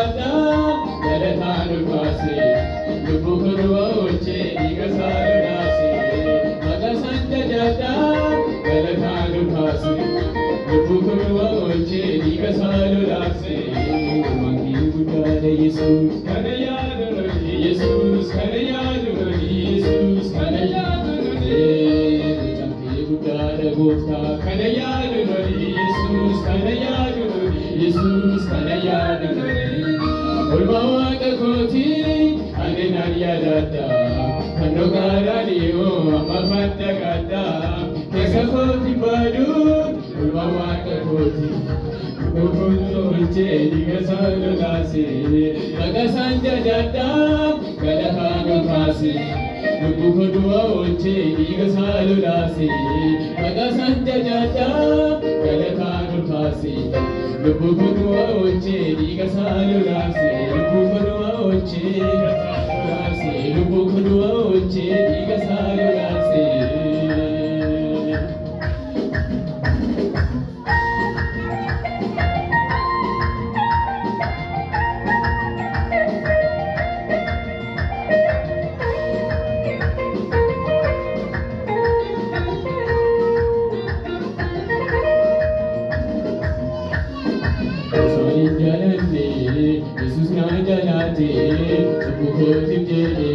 jada galatanu pase lubukuru oche digasalu nase magasanja jada galatanu pase lubukuru oche digasalu nase mangi budare Jesus kanayadu Jesus kanayadu Jesus kanayadu janti budare gofta kanayadu Jesus kanayadu Jesus kanayadu ulmawaga koti ane nariyadada kanogara niyo amafata gada kesa koti badu ulmawaga koti Uche digasalu nase magasanja jada galatanu pase lubukudua uche digasalu nase magasanja jada galatanu pase lubukudua uche digasalu nase lubukudua uche digasalu nase lubukudua uche digasalu nase Jesus na jalate subukoti jele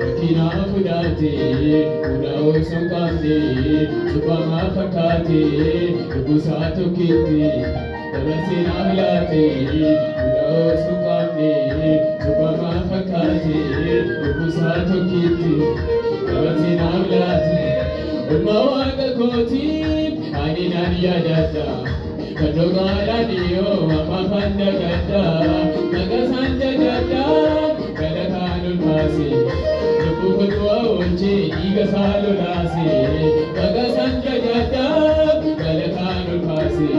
akina fudate udao songande subama fakate busato kiti tabasina halate udao songande subama fakate busato kiti tabasina halate ulmawaga koti ani nariya dada Kadogara niyo amafanda gada magasanja jada galatanu pase lubukudua oche digasalu nase magasanja jada galatanu pase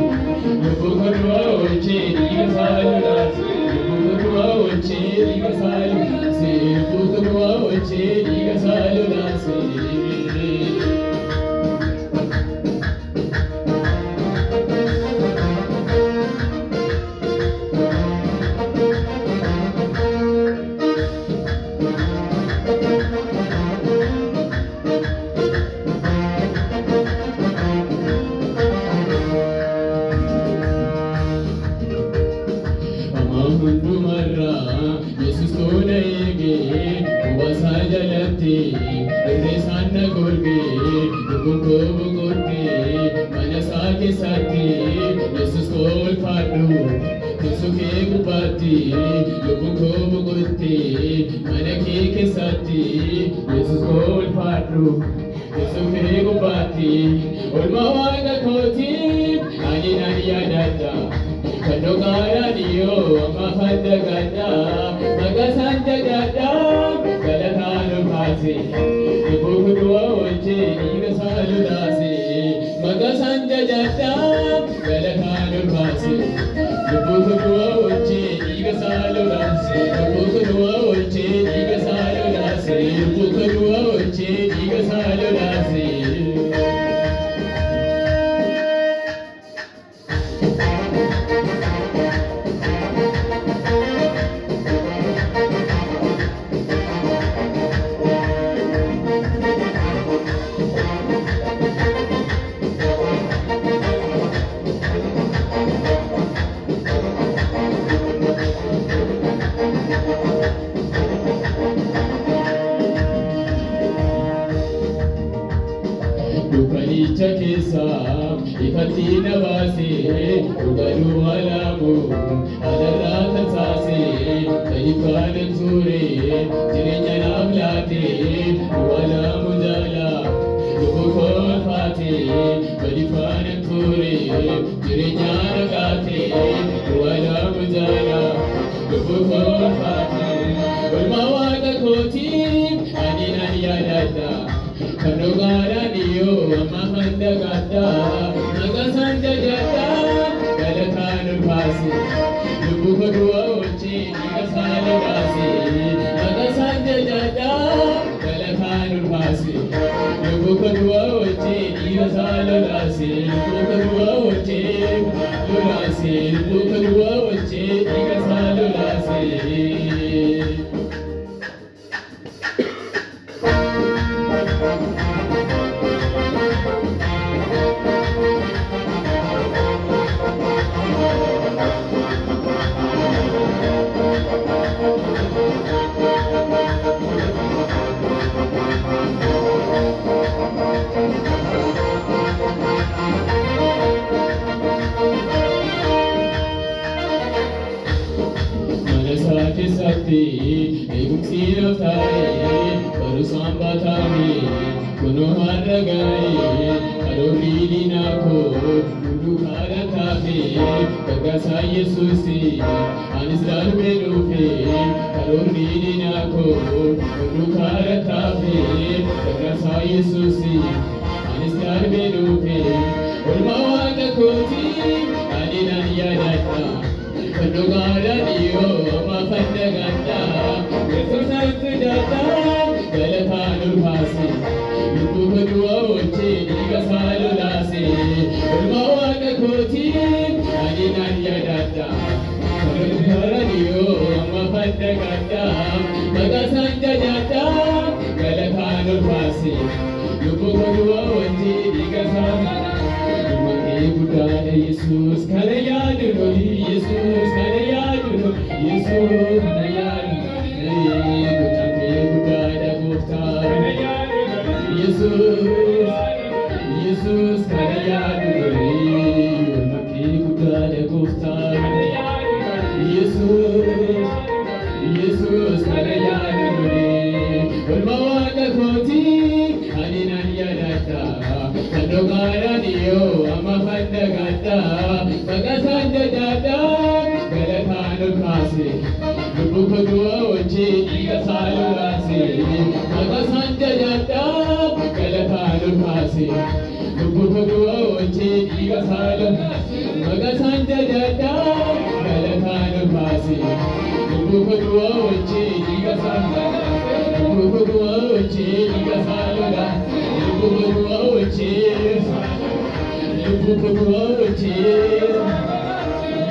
lubukudua oche digasalu nase lubukudua oche digasalu nase lubukudua oche digasalu nase Jesus konayege ubasajalate resana golge duko bugorte manasa ke sati Jesus kol padu Yesuke gubati duko bugorte manake ke sati Jesus kol padu Yesuke gubati ulmawaga koti ani nariyadada Kadogara niyo amafanda gada magasanja jada galatanu pase lubukudua oche digasalu nase magasanja jada galatanu pase lubukudua oche digasalu nase lubukudua oche digasalu nase lubukudua oche digasalu nase Dukanicha kesa ifatina base ugaru alamu adarata sase kaifana ture jirenya namlate wala mujala duko fate kaifana ture jirenya nagate wala mujala duko fate ulmawaga koti ani nariyadada Kadogara niyo amafanda gada magasanja jada galatanu pase lubukudua oche digasalu nase magasanja jada galatanu pase lubukudua oche digasalu nase lubukudua oche digasalu nase lubukudua oche digasalu nase Sakti, egumsi laftae, parusam batami, kuno haragae, arori dinako, mundu karatafe, kagasa Yesusi, anis darbe lufe, arori dinako, mundu karatafe, kagasa Yesusi, anis darbe lufe, ulmawata koti, adinan yadata. Kadugala diyo mafandaganda Yesusat data galatanul phasi Yuku kadua oche diga salulase Ulmawaka koti adinan yadata Kadugala diyo mafandaganda Magasanja data galatanul phasi Yuku kadua oche diga salulase Jesus, Karayadu, Jesus, Karayadu, Jesus, Karayadu, Jesus, Karayadu, Jesus, Karayadu, Ulmawaka koti, Adinan yadata, Kadogara diyo, Amafandagata, Magasanja dada, Galatanul phasi, Lubukudua oche, Diga salulase, Magasanja dada, Galatanul phasi, Lubukudua oche, Diga salulase, Magasanja dada, Galatanul phasi, Lubukudua oche, Diga salulase, Lubukudua oche, Diga salulase, Lubukudua oche, Lubukudua oche,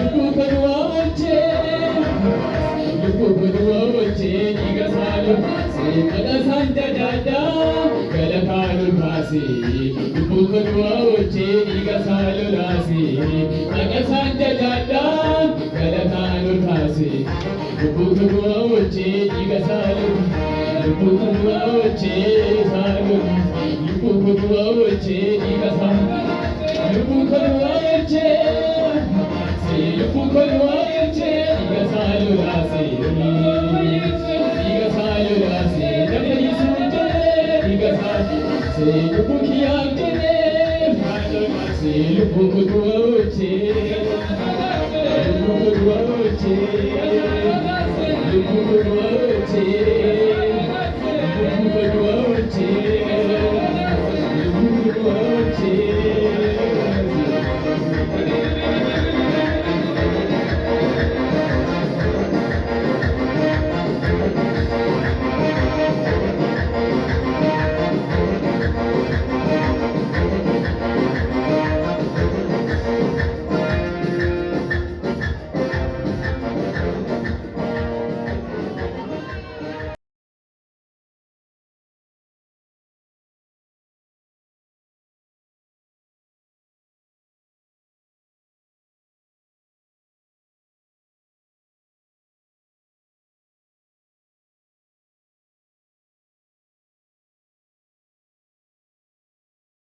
Lubukudua oche, Lubukudua oche, Diga salulase, Magasanja dada, Galatanul phasi, Lubukudua oche, Diga salulase, Magasanja dada, Galatanul phasi, Lubukudua oche, Diga salulase, Lubukudua oche, salulase, Lubukudua oche, Diga salulase, Lubukudua oche, Lubukudua oche, Diga salulase, Diga salulase, Dabba Yisuje, Diga salulase, Lubukiyakene, salulase, Lubukudua oche, Lubukudua oche, Lubukudua oche.